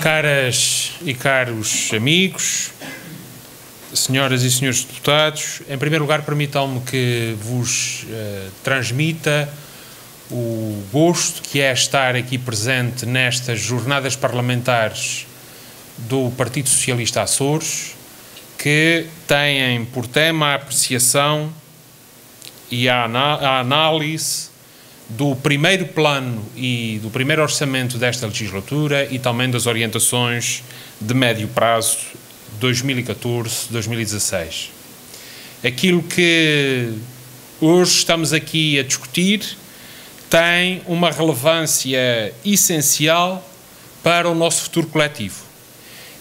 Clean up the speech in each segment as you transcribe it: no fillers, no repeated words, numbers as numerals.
Caras e caros amigos, senhoras e senhores deputados, em primeiro lugar permitam-me que vos transmita o gosto que é estar aqui presente nestas jornadas parlamentares do Partido Socialista Açores, que têm por tema a apreciação e a análise do primeiro plano e do primeiro orçamento desta legislatura e também das orientações de médio prazo 2014-2016. Aquilo que hoje estamos aqui a discutir tem uma relevância essencial para o nosso futuro coletivo.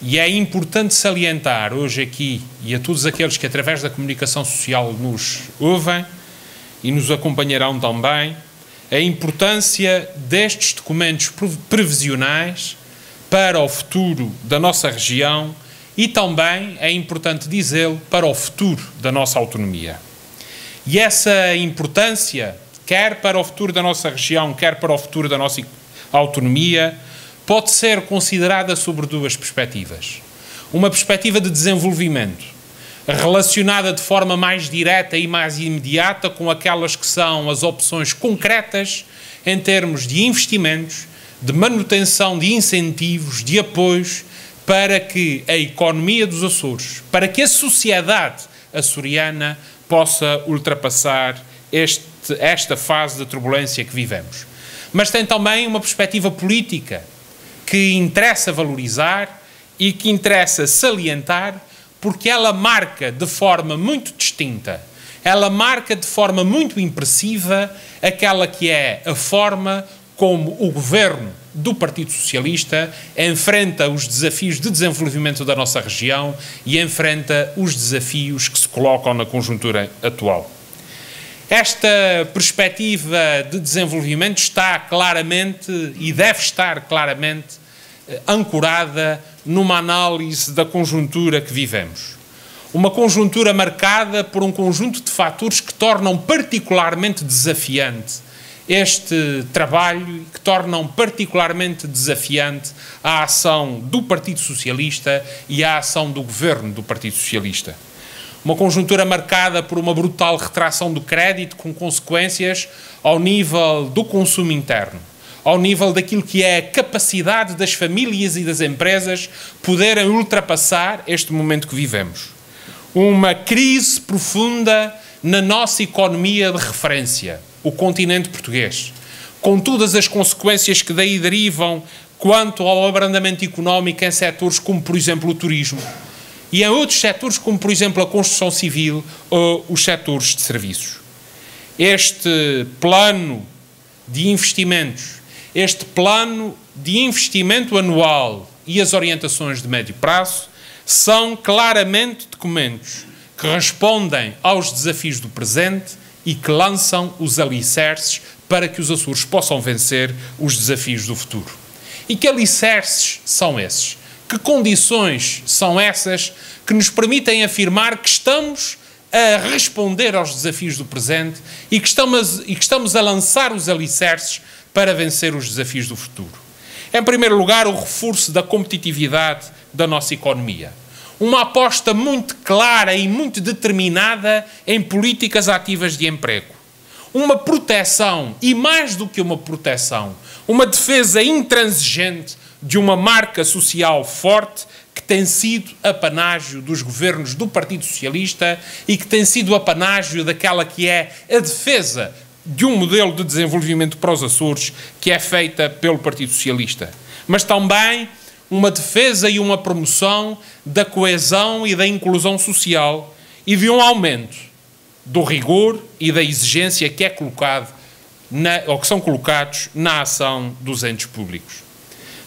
E é importante salientar hoje aqui, e a todos aqueles que através da comunicação social nos ouvem e nos acompanharão também, a importância destes documentos previsionais para o futuro da nossa região e também, é importante dizê-lo, para o futuro da nossa autonomia. E essa importância, quer para o futuro da nossa região, quer para o futuro da nossa autonomia, pode ser considerada sobre duas perspectivas. Uma perspectiva de desenvolvimento, relacionada de forma mais direta e mais imediata com aquelas que são as opções concretas em termos de investimentos, de manutenção de incentivos, de apoios, para que a economia dos Açores, para que a sociedade açoriana possa ultrapassar esta fase de turbulência que vivemos. Mas tem também uma perspectiva política que interessa valorizar e que interessa salientar, porque ela marca de forma muito distinta, ela marca de forma muito impressiva aquela que é a forma como o governo do Partido Socialista enfrenta os desafios de desenvolvimento da nossa região e enfrenta os desafios que se colocam na conjuntura atual. Esta perspectiva de desenvolvimento está claramente e deve estar claramente ancorada numa análise da conjuntura que vivemos. Uma conjuntura marcada por um conjunto de fatores que tornam particularmente desafiante este trabalho, que tornam particularmente desafiante a ação do Partido Socialista e a ação do governo do Partido Socialista. Uma conjuntura marcada por uma brutal retração do crédito com consequências ao nível do consumo interno, ao nível daquilo que é a capacidade das famílias e das empresas poderem ultrapassar este momento que vivemos. Uma crise profunda na nossa economia de referência, o continente português, com todas as consequências que daí derivam quanto ao abrandamento económico em setores como, por exemplo, o turismo, e em outros setores como, por exemplo, a construção civil ou os setores de serviços. Este plano de investimentos, este plano de investimento anual e as orientações de médio prazo são claramente documentos que respondem aos desafios do presente e que lançam os alicerces para que os Açores possam vencer os desafios do futuro. E que alicerces são esses? Que condições são essas que nos permitem afirmar que estamos a responder aos desafios do presente e que estamos a lançar os alicerces para vencer os desafios do futuro? Em primeiro lugar, o reforço da competitividade da nossa economia. Uma aposta muito clara e muito determinada em políticas ativas de emprego. Uma proteção, e mais do que uma proteção, uma defesa intransigente de uma marca social forte que tem sido apanágio dos governos do Partido Socialista e que tem sido apanágio daquela que é a defesa de um modelo de desenvolvimento para os Açores que é feita pelo Partido Socialista. Mas também uma defesa e uma promoção da coesão e da inclusão social e de um aumento do rigor e da exigência que é colocado ou que são colocados na ação dos entes públicos.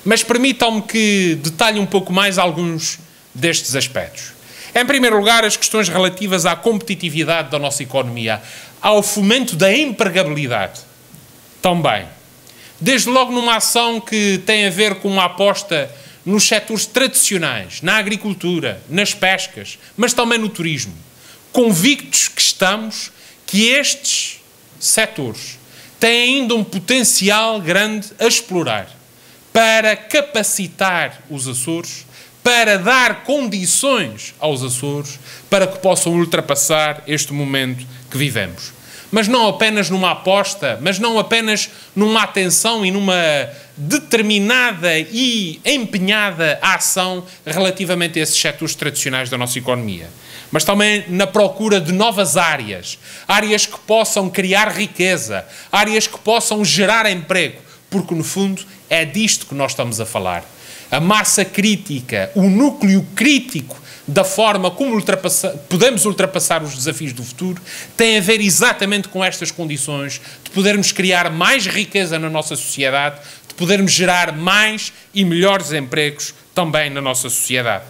Mas permitam-me que detalhe um pouco mais alguns destes aspectos. Em primeiro lugar, as questões relativas à competitividade da nossa economia, ao fomento da empregabilidade. Também. Desde logo numa ação que tem a ver com uma aposta nos setores tradicionais, na agricultura, nas pescas, mas também no turismo. Convictos que estamos que estes setores têm ainda um potencial grande a explorar, para capacitar os Açores, para dar condições aos Açores para que possam ultrapassar este momento que vivemos. Mas não apenas numa aposta, mas não apenas numa atenção e numa determinada e empenhada ação relativamente a esses setores tradicionais da nossa economia, mas também na procura de novas áreas, áreas que possam criar riqueza, áreas que possam gerar emprego, porque no fundo é disto que nós estamos a falar. A massa crítica, o núcleo crítico da forma como podemos ultrapassar os desafios do futuro tem a ver exatamente com estas condições de podermos criar mais riqueza na nossa sociedade, de podermos gerar mais e melhores empregos também na nossa sociedade.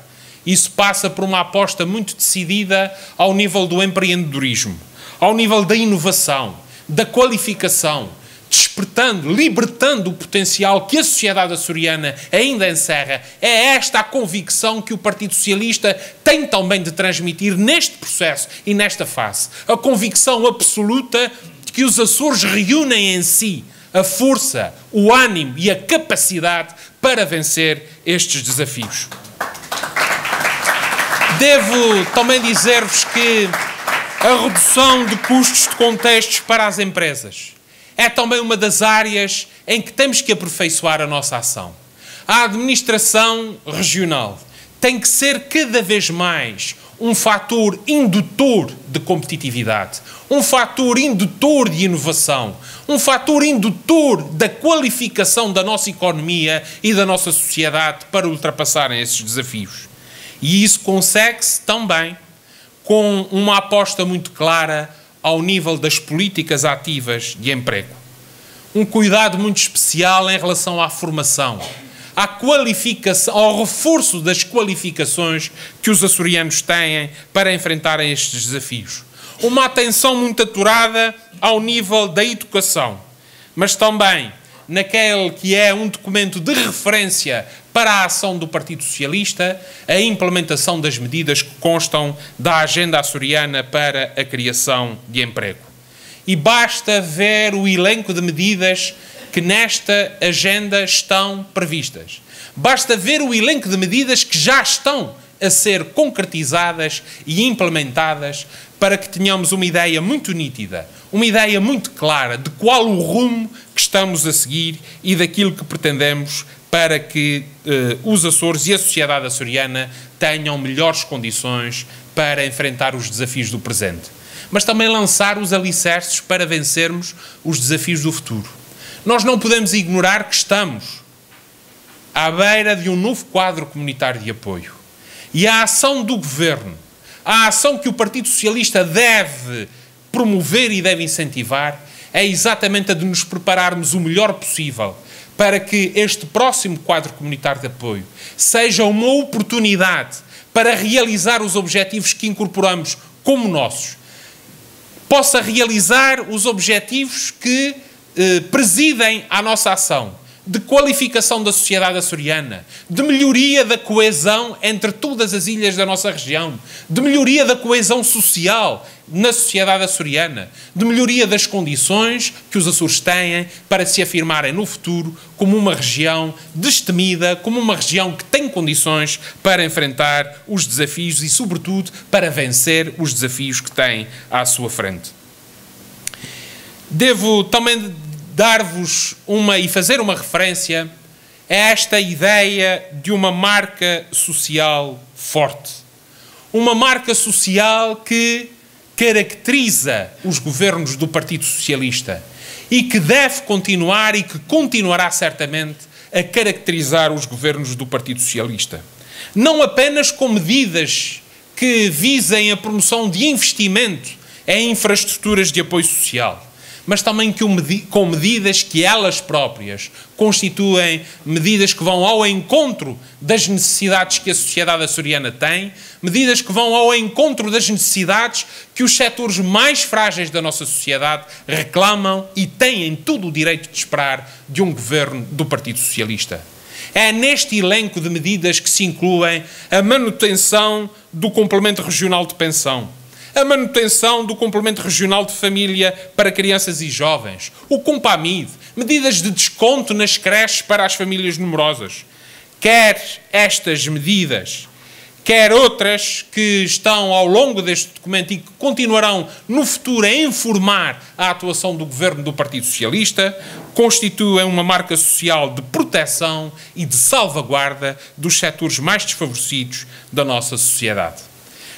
Isso passa por uma aposta muito decidida ao nível do empreendedorismo, ao nível da inovação, da qualificação, despertando, libertando o potencial que a sociedade açoriana ainda encerra. É esta a convicção que o Partido Socialista tem também de transmitir neste processo e nesta fase. A convicção absoluta de que os Açores reúnem em si a força, o ânimo e a capacidade para vencer estes desafios. Devo também dizer-vos que a redução de custos de contextos para as empresas é também uma das áreas em que temos que aperfeiçoar a nossa ação. A administração regional tem que ser cada vez mais um fator indutor de competitividade, um fator indutor de inovação, um fator indutor da qualificação da nossa economia e da nossa sociedade para ultrapassarem esses desafios. E isso consegue-se também com uma aposta muito clara ao nível das políticas ativas de emprego. Um cuidado muito especial em relação à formação, à qualificação, ao reforço das qualificações que os açorianos têm para enfrentarem estes desafios. Uma atenção muito aturada ao nível da educação, mas também naquele que é um documento de referência para a ação do Partido Socialista, a implementação das medidas que constam da Agenda Açoriana para a criação de emprego. E basta ver o elenco de medidas que nesta agenda estão previstas. Basta ver o elenco de medidas que já estão a ser concretizadas e implementadas para que tenhamos uma ideia muito nítida, uma ideia muito clara de qual o rumo que estamos a seguir e daquilo que pretendemos para que os Açores e a sociedade açoriana tenham melhores condições para enfrentar os desafios do presente. Mas também lançar os alicerces para vencermos os desafios do futuro. Nós não podemos ignorar que estamos à beira de um novo quadro comunitário de apoio. E a ação do Governo, a ação que o Partido Socialista deve promover e deve incentivar, é exatamente a de nos prepararmos o melhor possível para que este próximo quadro comunitário de apoio seja uma oportunidade para realizar os objetivos que incorporamos como nossos, possa realizar os objetivos que presidem à nossa ação, de qualificação da sociedade açoriana, de melhoria da coesão entre todas as ilhas da nossa região, de melhoria da coesão social na sociedade açoriana, de melhoria das condições que os Açores têm para se afirmarem no futuro como uma região destemida, como uma região que tem condições para enfrentar os desafios e, sobretudo, para vencer os desafios que tem à sua frente. Devo também dar-vos e fazer uma referência a esta ideia de uma marca social forte. Uma marca social que caracteriza os governos do Partido Socialista e que deve continuar e que continuará certamente a caracterizar os governos do Partido Socialista. Não apenas com medidas que visem a promoção de investimento em infraestruturas de apoio social, mas também com medidas que elas próprias constituem medidas que vão ao encontro das necessidades que a sociedade açoriana tem, medidas que vão ao encontro das necessidades que os setores mais frágeis da nossa sociedade reclamam e têm todo o direito de esperar de um governo do Partido Socialista. É neste elenco de medidas que se incluem a manutenção do complemento regional de pensão, a manutenção do complemento regional de família para crianças e jovens, o Compamid, medidas de desconto nas creches para as famílias numerosas. Quer estas medidas, quer outras que estão ao longo deste documento e que continuarão no futuro a informar a atuação do Governo do Partido Socialista, constituem uma marca social de proteção e de salvaguarda dos setores mais desfavorecidos da nossa sociedade.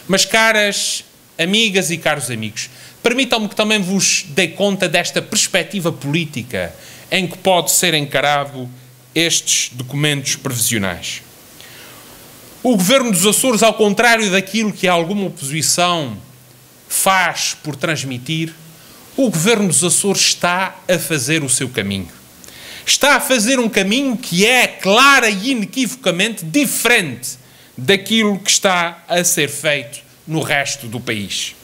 Mas, caras amigas e caros amigos, permitam-me que também vos dê conta desta perspectiva política em que pode ser encarado estes documentos previsionais. O Governo dos Açores, ao contrário daquilo que alguma oposição faz por transmitir, o Governo dos Açores está a fazer o seu caminho. Está a fazer um caminho que é clara e inequivocamente diferente daquilo que está a ser feito no resto do país.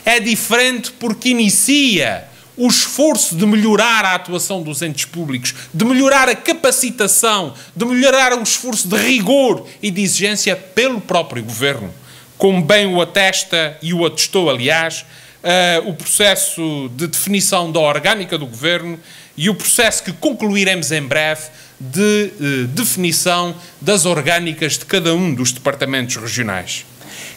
É diferente porque inicia o esforço de melhorar a atuação dos entes públicos, de melhorar a capacitação, de melhorar o esforço de rigor e de exigência pelo próprio Governo. Como bem o atesta e o atestou, aliás, o processo de definição da orgânica do Governo e o processo que concluiremos em breve de definição das orgânicas de cada um dos departamentos regionais.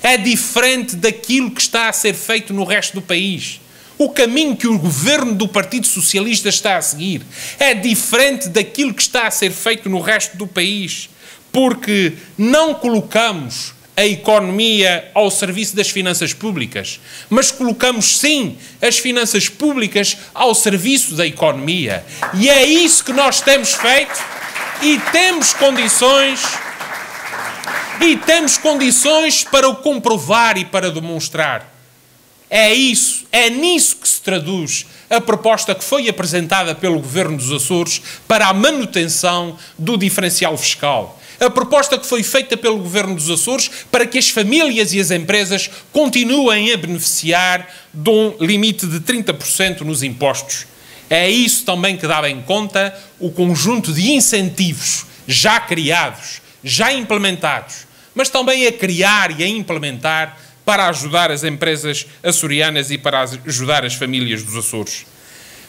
É diferente daquilo que está a ser feito no resto do país. O caminho que o Governo do Partido Socialista está a seguir é diferente daquilo que está a ser feito no resto do país, porque não colocamos a economia ao serviço das finanças públicas, mas colocamos, sim, as finanças públicas ao serviço da economia. E é isso que nós temos feito e temos condições para o comprovar e para demonstrar. É nisso que se traduz a proposta que foi apresentada pelo Governo dos Açores para a manutenção do diferencial fiscal. A proposta que foi feita pelo Governo dos Açores para que as famílias e as empresas continuem a beneficiar de um limite de 30% nos impostos. É isso também que dá em conta o conjunto de incentivos já criados, já implementados, mas também a criar e a implementar para ajudar as empresas açorianas e para ajudar as famílias dos Açores.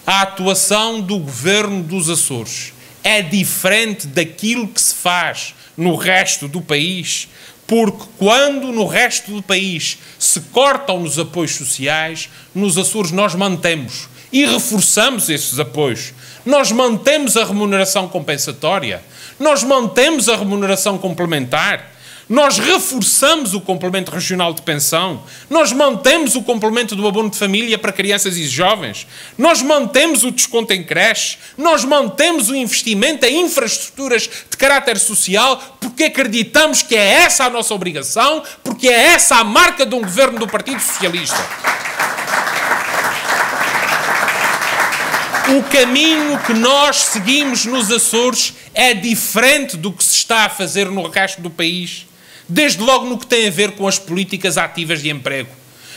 A atuação do Governo dos Açores é diferente daquilo que se faz no resto do país, porque quando no resto do país se cortam os apoios sociais, nos Açores nós mantemos e reforçamos esses apoios. Nós mantemos a remuneração compensatória, nós mantemos a remuneração complementar, nós reforçamos o complemento regional de pensão, nós mantemos o complemento do abono de família para crianças e jovens, nós mantemos o desconto em creche, nós mantemos o investimento em infraestruturas de caráter social, porque acreditamos que é essa a nossa obrigação, porque é essa a marca de um Governo do Partido Socialista. O caminho que nós seguimos nos Açores é diferente do que se está a fazer no resto do país, desde logo no que tem a ver com as políticas ativas de emprego.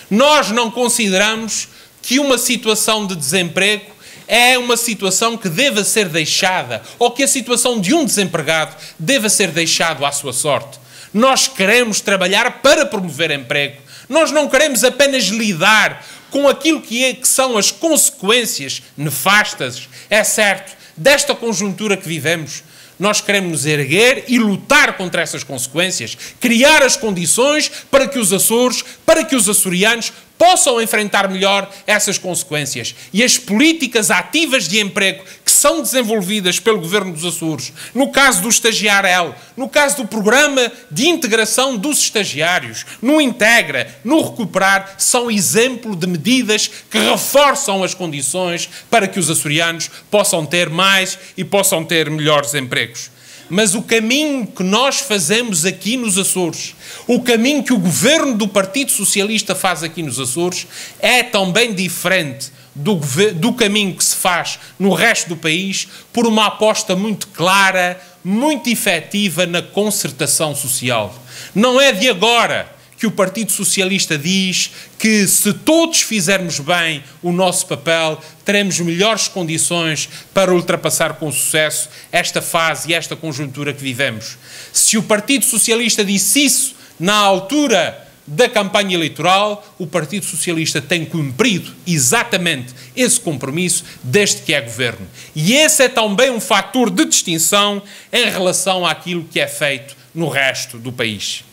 Nós não consideramos que uma situação de desemprego é uma situação que deva ser deixada, ou que a situação de um desempregado deva ser deixado à sua sorte. Nós queremos trabalhar para promover emprego. Nós não queremos apenas lidar com aquilo que são as consequências nefastas, é certo, desta conjuntura que vivemos. Nós queremos nos erguer e lutar contra essas consequências, criar as condições para que os Açores, para que os açorianos possam enfrentar melhor essas consequências. E as políticas ativas de emprego que são desenvolvidas pelo Governo dos Açores, no caso do Estagiar-L, no caso do Programa de Integração dos Estagiários, no Integra, no Recuperar, são exemplo de medidas que reforçam as condições para que os açorianos possam ter mais e possam ter melhores empregos. Mas o caminho que nós fazemos aqui nos Açores, o caminho que o Governo do Partido Socialista faz aqui nos Açores, é também diferente do caminho que se faz no resto do país, por uma aposta muito clara, muito efetiva na concertação social. Não é de agora que o Partido Socialista diz que se todos fizermos bem o nosso papel, teremos melhores condições para ultrapassar com sucesso esta fase e esta conjuntura que vivemos. Se o Partido Socialista disse isso na altura da campanha eleitoral, o Partido Socialista tem cumprido exatamente esse compromisso desde que é governo. E esse é também um fator de distinção em relação àquilo que é feito no resto do país.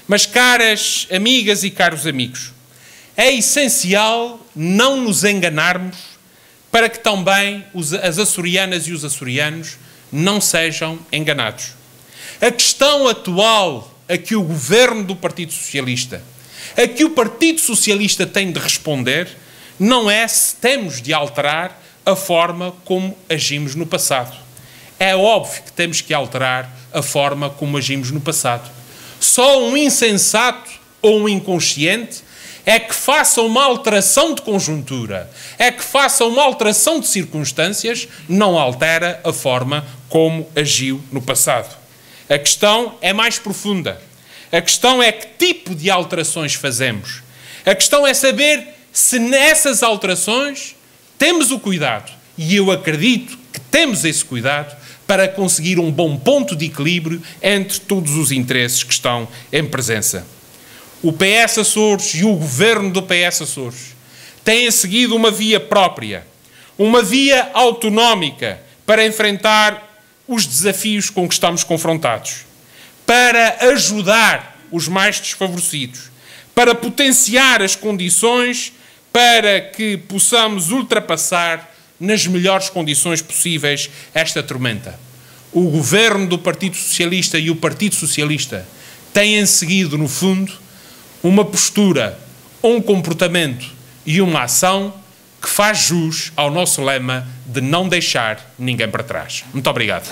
Mas, caras amigas e caros amigos, é essencial não nos enganarmos para que também as açorianas e os açorianos não sejam enganados. A questão atual a que o governo do Partido Socialista, a que o Partido Socialista tem de responder, não é se temos de alterar a forma como agimos no passado. É óbvio que temos que alterar a forma como agimos no passado. Só um insensato ou um inconsciente é que faça uma alteração de conjuntura, é que faça uma alteração de circunstâncias, não altera a forma como agiu no passado. A questão é mais profunda. A questão é que tipo de alterações fazemos. A questão é saber se nessas alterações temos o cuidado, e eu acredito que temos esse cuidado, para conseguir um bom ponto de equilíbrio entre todos os interesses que estão em presença. O PS Açores e o governo do PS Açores têm seguido uma via própria, uma via autonómica para enfrentar os desafios com que estamos confrontados, para ajudar os mais desfavorecidos, para potenciar as condições para que possamos ultrapassar nas melhores condições possíveis esta tormenta. O governo do Partido Socialista e o Partido Socialista têm seguido, no fundo, uma postura, um comportamento e uma ação que faz jus ao nosso lema de não deixar ninguém para trás. Muito obrigado.